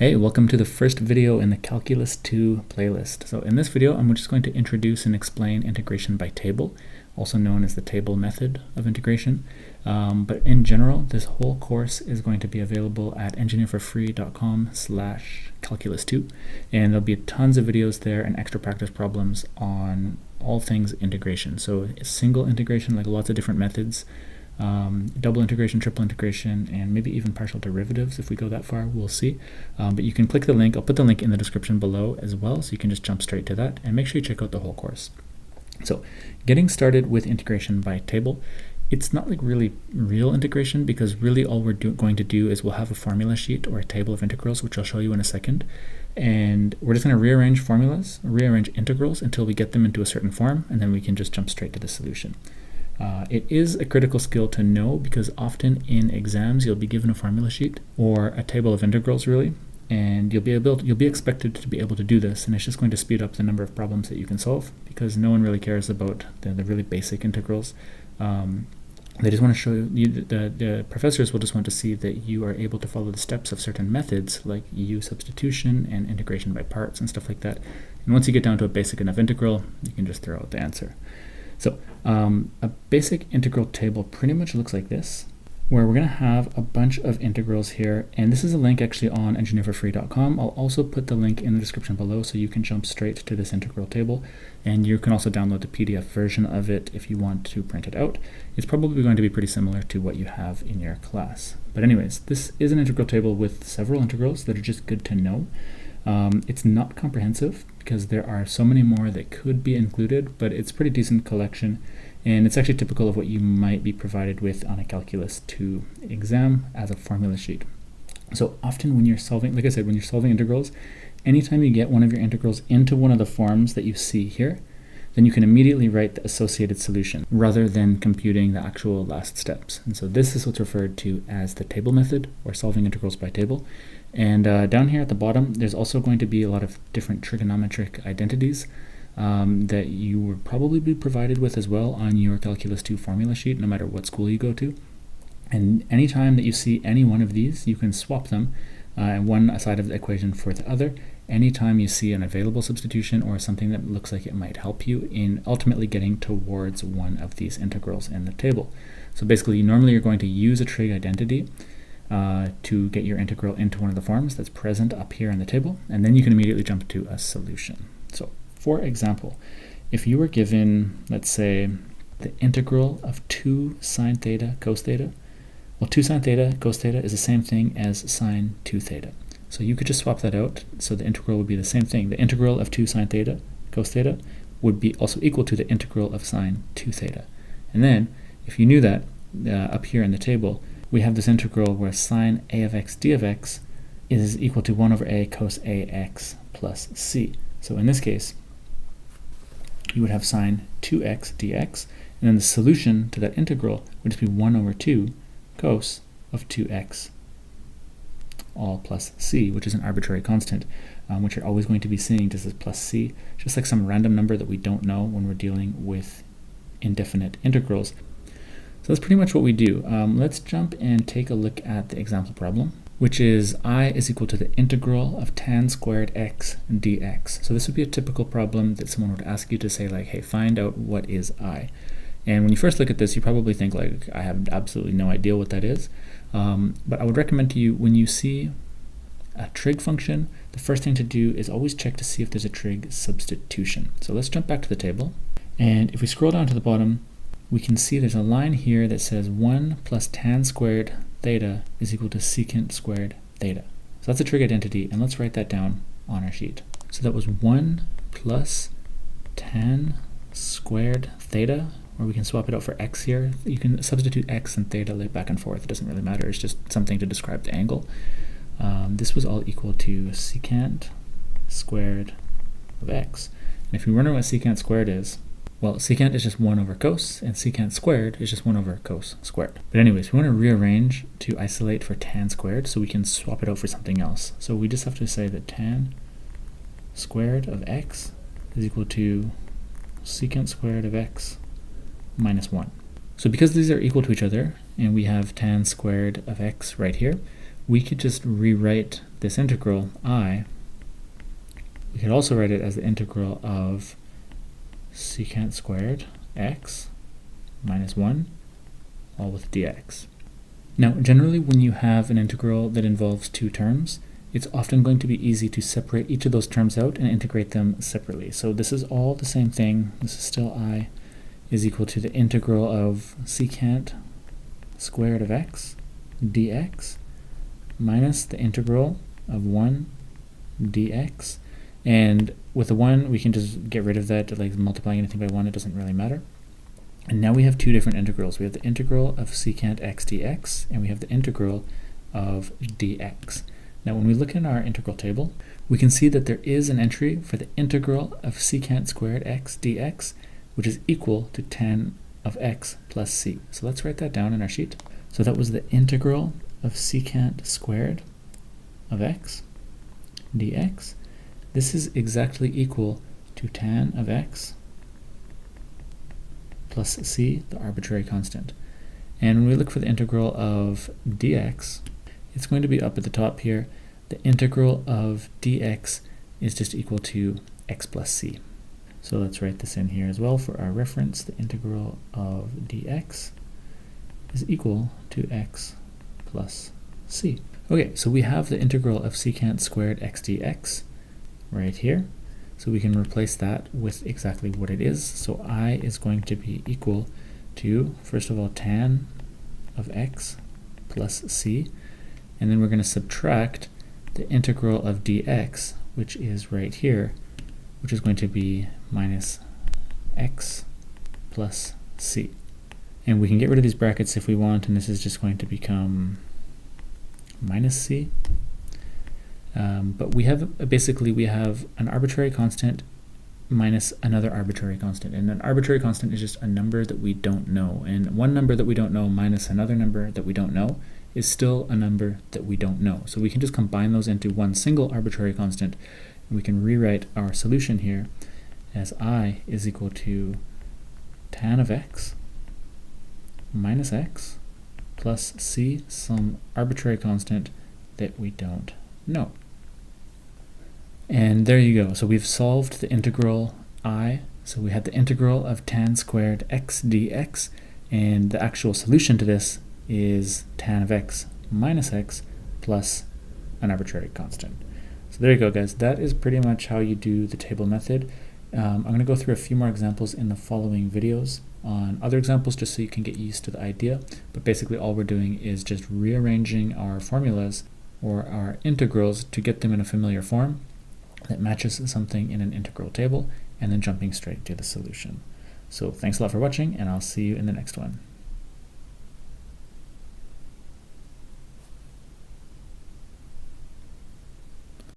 Hey, welcome to the first video in the Calculus 2 playlist. So in this video, I'm just going to introduce and explain integration by table, also known as the table method of integration. But in general, this whole course is going to be available at engineerforfree.com/calculus2, and there'll be tons of videos there and extra practice problems on all things integration. So single integration, like lots of different methods, double integration, triple integration, and maybe even partial derivatives if we go that far, we'll see. But you can click the link. I'll put the link in the description below as well, so you can just jump straight to that, and make sure you check out the whole course. So getting started with integration by table, it's not like really real integration, because really all we're going to do is we'll have a formula sheet or a table of integrals, which I'll show you in a second, and we're just going to rearrange formulas, rearrange integrals until we get them into a certain form, and then we can just jump straight to the solution. It is a critical skill to know, because often in exams you'll be given a formula sheet or a table of integrals really, and you'll be expected to be able to do this, and it's just going to speed up the number of problems that you can solve, because no one really cares about the really basic integrals. They just want to show you, the professors will just want to see that you are able to follow the steps of certain methods like EU substitution and integration by parts and stuff like that. And once you get down to a basic enough integral, you can just throw out the answer. So a basic integral table pretty much looks like this, where we're going to have a bunch of integrals here, and this is a link actually on engineerforfree.com. I'll also put the link in the description below, so you can jump straight to this integral table, and you can also download the PDF version of it if you want to print it out. It's probably going to be pretty similar to what you have in your class. But anyways, this is an integral table with several integrals that are just good to know. It's not comprehensive, because there are so many more that could be included, but it's a pretty decent collection, and it's actually typical of what you might be provided with on a Calculus 2 exam as a formula sheet. So often when you're solving, like I said, when you're solving integrals, anytime you get one of your integrals into one of the forms that you see here, then you can immediately write the associated solution rather than computing the actual last steps. And so this is what's referred to as the table method, or solving integrals by table. And down here at the bottom, there's also going to be a lot of different trigonometric identities that you will probably be provided with as well on your Calculus 2 formula sheet, no matter what school you go to. And anytime that you see any one of these, you can swap them one side of the equation for the other. Anytime you see an available substitution or something that looks like it might help you in ultimately getting towards one of these integrals in the table. So basically, normally you're going to use a trig identity to get your integral into one of the forms that's present up here in the table, and then you can immediately jump to a solution. So for example, if you were given, let's say, the integral of 2 sine theta cos theta, well, 2 sine theta cos theta is the same thing as sine 2 theta. So you could just swap that out, so the integral would be the same thing. The integral of 2 sine theta cos theta would be also equal to the integral of sine 2 theta. And then, if you knew that, up here in the table, we have this integral where sine a of x d of x is equal to 1 over a cos ax plus c. So in this case, you would have sine 2x dx, and then the solution to that integral would just be 1 over 2 cos of 2x all plus c, which is an arbitrary constant, which you're always going to be seeing just as plus c, just like some random number that we don't know when we're dealing with indefinite integrals. So that's pretty much what we do. Let's jump and take a look at the example problem, which is I is equal to the integral of tan squared x dx. So this would be a typical problem that someone would ask you to say, like, hey, find out what is I. And when you first look at this, you probably think, like, I have absolutely no idea what that is. But I would recommend to you, when you see a trig function, the first thing to do is always check to see if there's a trig substitution. So let's jump back to the table. And if we scroll down to the bottom, we can see there's a line here that says 1 plus tan squared theta is equal to secant squared theta. So that's a trig identity, and let's write that down on our sheet. So that was 1 plus tan squared theta, or we can swap it out for x here. You can substitute x and theta like back and forth. It doesn't really matter. It's just something to describe the angle. This was all equal to secant squared of x. And if you wonder what secant squared is, well, secant is just 1 over cos, and secant squared is just 1 over cos squared. But anyways, we want to rearrange to isolate for tan squared, so we can swap it out for something else. So we just have to say that tan squared of x is equal to secant squared of x minus 1. So because these are equal to each other, and we have tan squared of x right here, we could just rewrite this integral I. We could also write it as the integral of secant squared x minus 1 all with dx. Now, generally when you have an integral that involves two terms, it's often going to be easy to separate each of those terms out and integrate them separately. So this is all the same thing. This is still I is equal to the integral of secant squared of x dx minus the integral of 1 dx. And with the 1, we can just get rid of that, like multiplying anything by 1, it doesn't really matter. And now we have two different integrals. We have the integral of secant x dx, and we have the integral of dx. Now when we look in our integral table, we can see that there is an entry for the integral of secant squared x dx, which is equal to tan of x plus c. So let's write that down in our sheet. So that was the integral of secant squared of x dx. This is exactly equal to tan of x plus c, the arbitrary constant. And when we look for the integral of dx, it's going to be up at the top here. The integral of dx is just equal to x plus c. So let's write this in here as well for our reference. The integral of dx is equal to x plus c. Okay, so we have the integral of secant squared x dx right here. So we can replace that with exactly what it is. So I is going to be equal to, first of all, tan of x plus c, and then we're going to subtract the integral of dx, which is right here, which is going to be minus x plus c. And we can get rid of these brackets if we want, and this is just going to become minus c. But we have, basically we have an arbitrary constant minus another arbitrary constant. And an arbitrary constant is just a number that we don't know. And one number that we don't know minus another number that we don't know is still a number that we don't know. So we can just combine those into one single arbitrary constant, and we can rewrite our solution here as I is equal to tan of x minus x plus c, some arbitrary constant that we don't know. And there you go. So we've solved the integral I. So we had the integral of tan squared x dx, and the actual solution to this is tan of x minus x plus an arbitrary constant. So there you go, guys. That is pretty much how you do the table method. I'm going to go through a few more examples in the following videos on other examples just so you can get used to the idea. But basically all we're doing is just rearranging our formulas or our integrals to get them in a familiar form that matches something in an integral table, and then jumping straight to the solution. So thanks a lot for watching, and I'll see you in the next one.